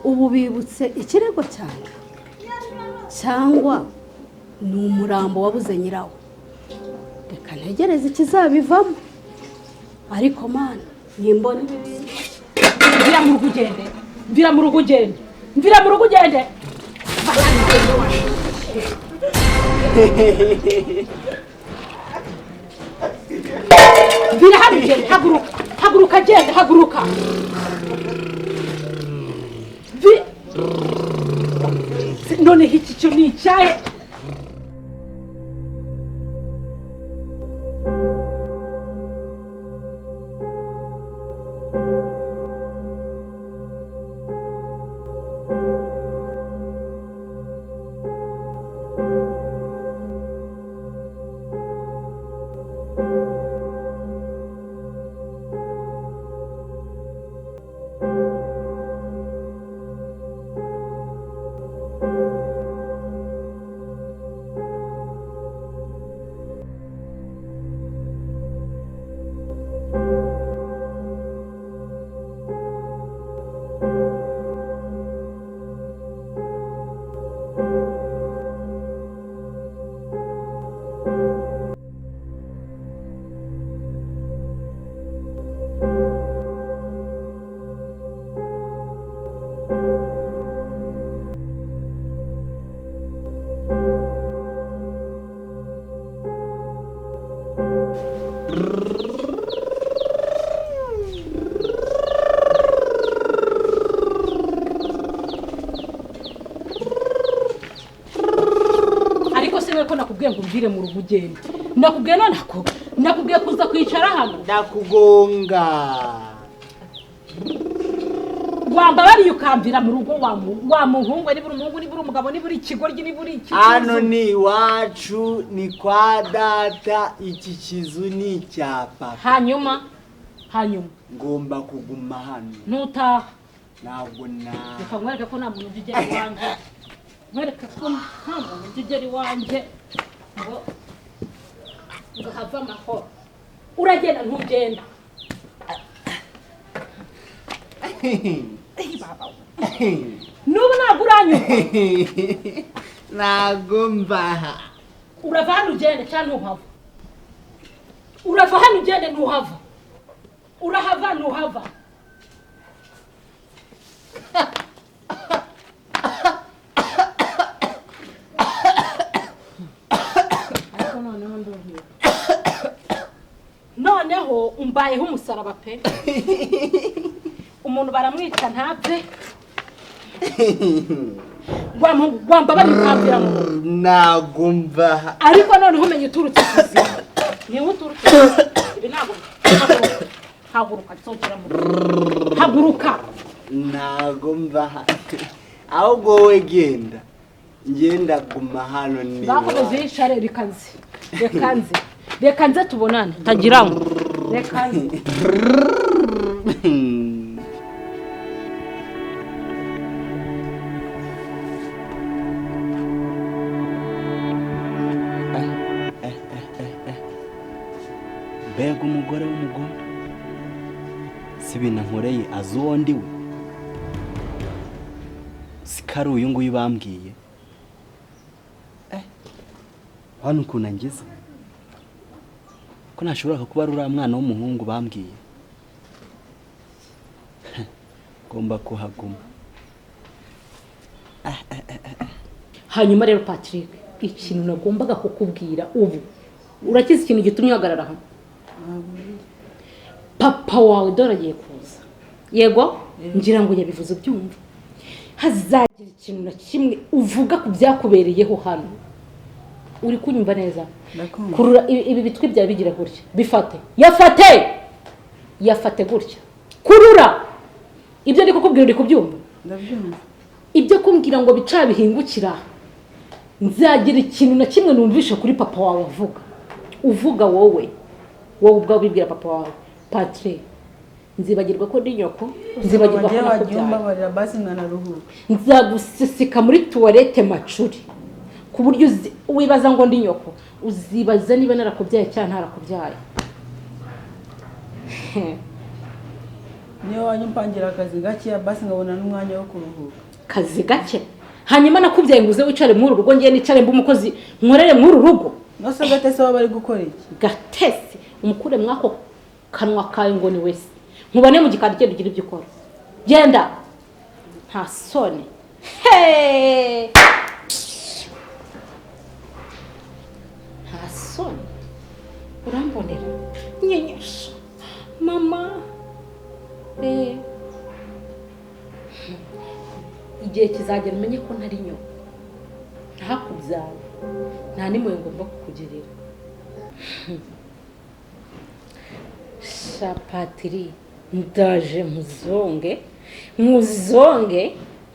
ubu bibutse ikirego cyane cyangwa ni umurambo wabuze nyirawo. Reka ntegereze ikizabivamo, ariko mana nimbona ibintu. Mvira mu rugo ugende, mvira mu rugo ugende, mvira mu rugo ugende. Mvira hano ugende, haguruka, haguruka agende, haguruka. None iki cyo ni icyahe? Mvire mu rugo ugende. Nakubwiye nako, nakubwiye kuza kwicara hano. Ndakugonga. Wamba bari ukamvira mu rugo wa muhungu ni buri umuhungu ni buri umugabo ni buri ikigoryi ni buri iki. Hano ni wacu ni kwa data, iki kizu ni cyapa. Hanyuma ngomba kuguma hano. Nutaha. Ntabwo na. Ukamwereka ko nta muntu ugera iwanje. Mwereka ko nta muntu ugera iwanje. Ngo hava amahoro. Uragenda ntugenda. Baba. Nubu naguranyuka. Nagomba. Urava hano ugende cyane ntuhava. Urava hano ugende ntuhava. Urahava ntuhava. Noneho umbayeho umusaraba pe. Umuntu baramwica ntapfe. Gwamba bari kwambira mu. Nagomba. Ariko noneho umenye uturutse kuzima. Niwe uturutse. Ibi ntabwo. Haguruka tsokera mu. Haguruka. Nagomba. Ahubwo we genda. Ngenda guma hano ni. Bakoze ishare rikanze. Reka nze tubonane. Tagira ngo. Reka nze. Bega umugore w'umugore. Sibina nkoreye azuwo ndiwe. Sikari uyu nguyu bambwiye. Hano ukuntu ngeze. Ko nashobora kuba ari mwana w'umuhungu bambwiye. Ngomba kuhaguma. Hanyuma rero Patrick, ikintu nagombaga kukubwira ubu. Urakize ikintu gitumye uhagarara hano. Papa wawe doragiye kuza. Yego, ngira ngo yabivuze byumva. Hazagira ikintu na kimwe uvuga ku byakubereyeho hano. Uri kunyumva neza? Kurura ibi bitwi bya bigira gutya. Bifate. Yafate gutya. Kurura. Ibyo ndi kukubwira uri kubyumva? Ndabyumva. Ibyo kumbwira ngo bica bihingukira. Nzagira ikintu na kimwe numvisha kuri papa wawe avuga. Uvuga wowe ubwawe bibwira papa wawe. Patrick, nzibagirwa ko ndi nyoko, nzibagirwa ko nakubyara basi nanaruhuka. Nzaguseseka muri toilette macuri. Ku buryo wibaza ngo ndi nyoko, uzibaza niba narakubyaye cyangwa ntarakubyaye. niyo wanyumpangira akazi gake basi ngabona n'umwanya wo kuruhuka. Kazi gake hanyuma nakubyaye nguze wicare muri urugo ngiye nicare mbu umukozi nkorere muri urugo. Nose gatese baba bari gukora iki? Gatese umukure mwako kanwa kawe ngo ni wese. Nkubone mu gikari cye dugira ibyo ukora. Genda. Nta soni. Hey! Nta soni. Urambonera. Nyenyesha. Mama. Igihe kizagera umenye ko ntari nyoko. Ntakubyaye. Nta nimwe ngomba kukugerera. Shapatiri ndaje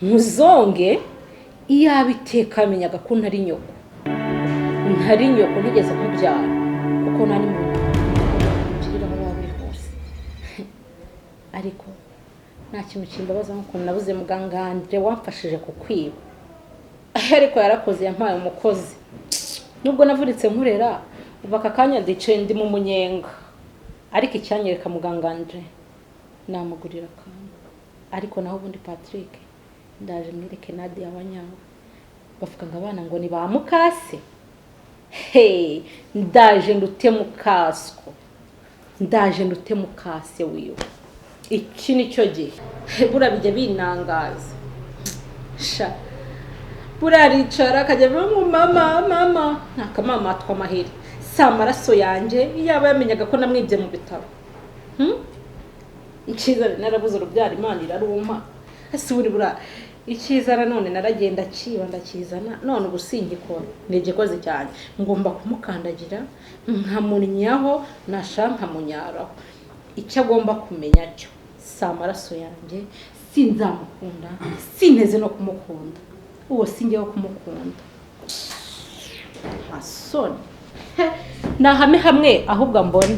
muzonge iyabiteka amenyaga ko ntari nyoko nigeze kubyara kuko nari mu kirira aho wabiri hose ariko nta kintu kimbabaza nkuko nabuze muganganje wamfashije kukwiba ariko yarakoze yampaye umukozi nubwo navuritse nkurera uva akanya ndice ndi mu munyenga ariko icyanyereka muganganje namugurira kandi ariko naho ubundi Patrick ndaje mwereke Nadia wanyawe bavuga ngo abana ngo ni ba mukase ndaje ndute mukase wiwe iki nicyo gihe burabijya binangaza sha buraricara akajya mu mama ntakamama twamahiri samaraso yanje yaba yamenyaga ko namwibye mu bitaro ikiza narabuze urubyara Imana iraruma ese buri bura ikiza none naragenda kiba ndakizana none ubusingikora nigikoze cyane ngomba kumukandagira nkamunyaho nashanka munyaraho icyo agomba kumenya cyo samaraso yanjye sinzamukunda sinteze no kumukunda uwo singeho kumukunda asoni nahame hamwe ahubwo mbone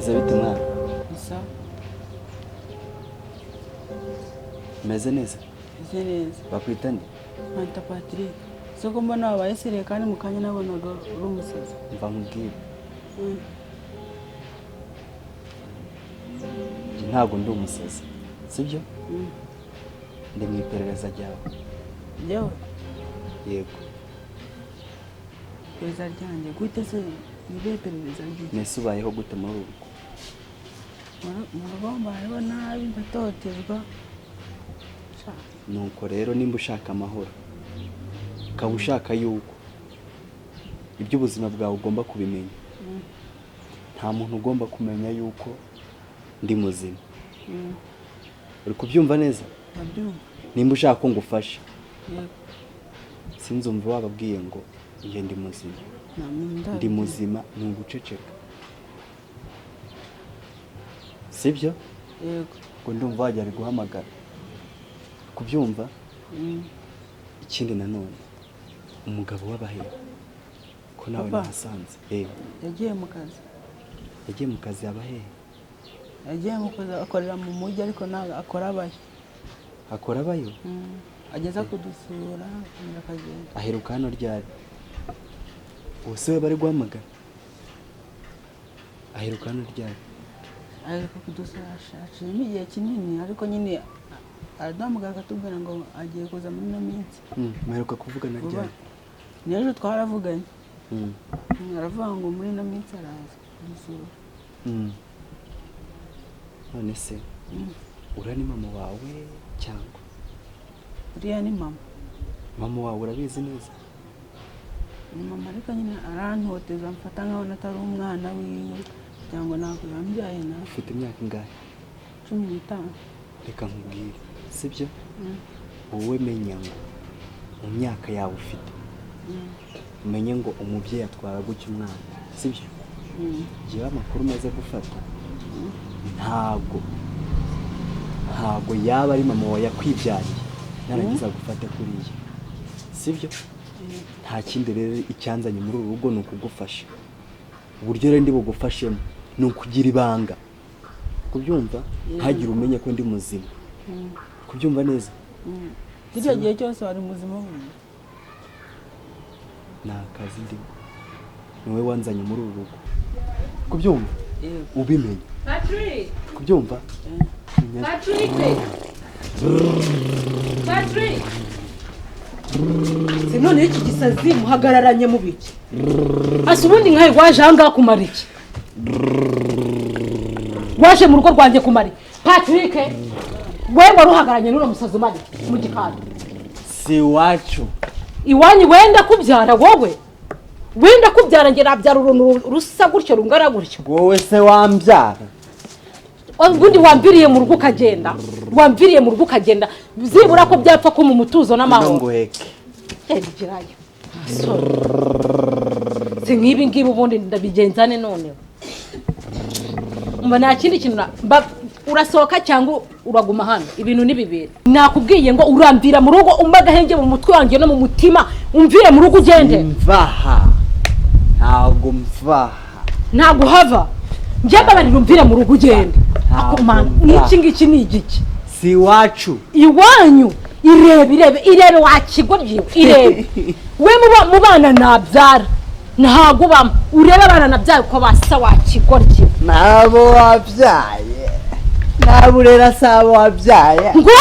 Bite mwana? Isa. Meze neza? Meze neza. Bakwita nde? Anta Patrick. Soko mbona wabayesire kandi mukanya nabonaga uri umusazi. Mva nkubwire. Ntabwo ndi umusazi. Sibyo? Ndi mu iperereza ryawe. Yewe. Yego. Iperereza ryanjye gute se nibe iperereza ryanjye? Nese ubayeho gute muri urugo? Muragombayeho nabi mbatotezwa. Nuko rero nimba ushaka amahoro ukaba ushaka yuko iby'ubuzima bwawe ugomba kubimenya nta muntu ugomba kumenya yuko ndi muzima uri kubyumva neza nimba ushaka ko ngufasha sinzumva wababwiye ngo njye ndi muzima ndi muzima ni uguceceka sibyo yego ngo ndumva wajya ari guhamagara kubyumva ikindi nanone umugabo w'abahehe ko nawe nahasanze yagiye mu kazi abahehe yagiye mu kazi akorera mu mujyi ariko nawe akora abayo ageza kudusura akagenda aheruka hano ryari ubuse we bari guhamagara aheruka hano ryari aheruka kudusura ashimye igihe kinini ariko nyine araduhamagara akatubwira ngo agiye kuza muri ino minsi mperuka kuvugana ryari n'ejo twaravuganye aravuga ngo muri ino minsi araza kudusura none se uriya ni mama wawe cyangwa uriya ni mama wawe urabizi neza ni mama ariko nyine arantoteza mfata nkaho natari umwana wiwe cyangwa ntabwo yambyaye nawe ufite imyaka ingahe 15 reka nkubwire sibyo wowe menya ngo mu myaka yawe ufite umenye ngo umubyeyi atwara gutya umwana sibyo gihe amakuru maze gufata ntabwo yaba ari mama wawe yakwibyariye narangiza gufata kuriya sibyo nta kindi rero icyanzanye muri uru rugo ni ukugufasha uburyo rero ndi bugufashemo ni ukugira ibanga kubyumva ntagire umenye ko ndi muzima kubyumva neza icyo gihe cyose wari muzima bundi nta kazi ndimo niwe wanzanye muri uru rugo kubyumva Yego. ubimenye Patrick kubyumva Patrick Patrick none iki gisazi muhagararanye mu biki asa ubundi nkawe waje ahangaha kumara iki waje mu rugo rwanjye kumara iki Patrick we wari uhagararanye n'uro musazi umara iki mu gikari si wacu iwanyu wenda kubyara wowe wenda kubyara nge nabyara uruntu rusa gutyo rungana gutyo wowe se wambyara ubundi wamviriye mu rugo ukagenda wamviriye mu rugo ukagenda zibura ko byapfa ko mu mutuzo n'amahoro ngoheke Gerayo. Si nk'ibi ngibi ubundi ndabigenzane none. Mba nta kindi kintu urasohoka cyangwa uraguma hano ibintu nibibera. Nakubwiye ngo urambira mu rugo umbaga henge mu mutwe wanjye no mu mutima umvire mu rugo ugende. Mvaha. Ntago mvaha. Ntago hava. Njye babarira umvire mu rugo ugende. Akomana n'iki ngiki ni igiki. Si wacu. Iwanyu. Irebe wakigorye irebe we mu bana nabyara ntago bam urebe abana nabyara ko basa wakigorye nabo wabyaye nabo rera sabo wabyaye ngo